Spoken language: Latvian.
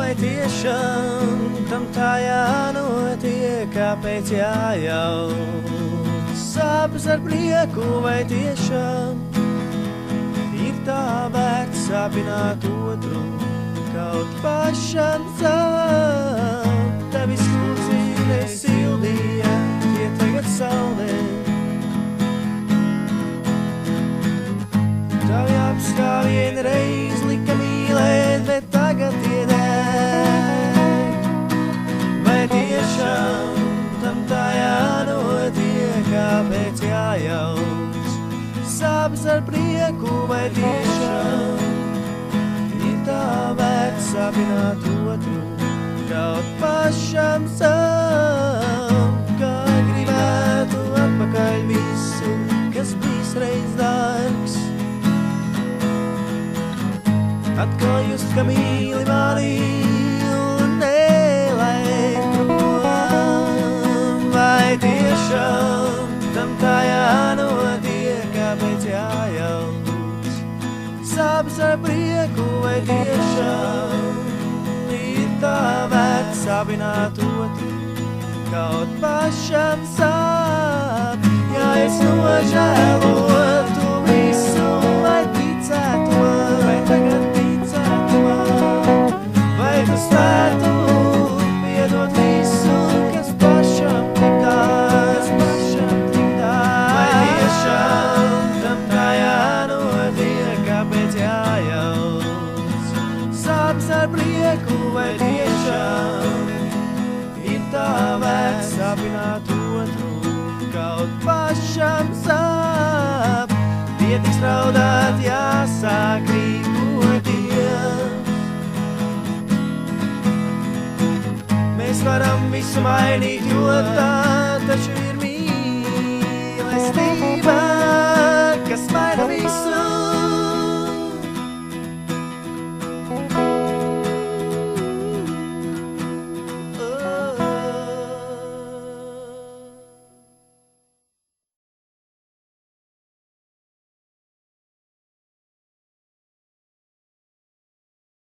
vai tiešām tam tā jānotiek, kāpēc jājauc? Sāpes ar prieku vai tiešām ir tā vērts sāpināt otru, kaut pašam savu? Tevis klucīne sildīja, tie tagad saulē. Tavi apskā vienreiz lika mīlēt, bet tagad iedēk. Vai tiešām tam tā jānotiek, kāpēc jājauc? Sāpes ar prieku vai tiešām ir tā vērts sāpināt otru, kaut pašam savu? Kā gribētu atpakaļ visu, kas bijis reiz dārgs. Atkal just, ka mīli mani un nelaid prom. Vai tiešām tam tā jānotiek, kāpēc jājauc? Sāpes ar prieku vai tiešām ir tā vērts sāpināt otru, kaut pašam sāp? Ja es nožēlotu visu, vai ticētu man, vai tagad vai tu spētu piedot visu, kas pašam tiktās, vai tiešām tam tā jānotiek, kāpēc jājauc? Sāpes ar prieku vai tiešām ir tā vērts sāpināt otru, kaut pašam sāp? Pietiks raudāt, jāsāk rīkoties. Mēs varam visu mainīt, jo tā taču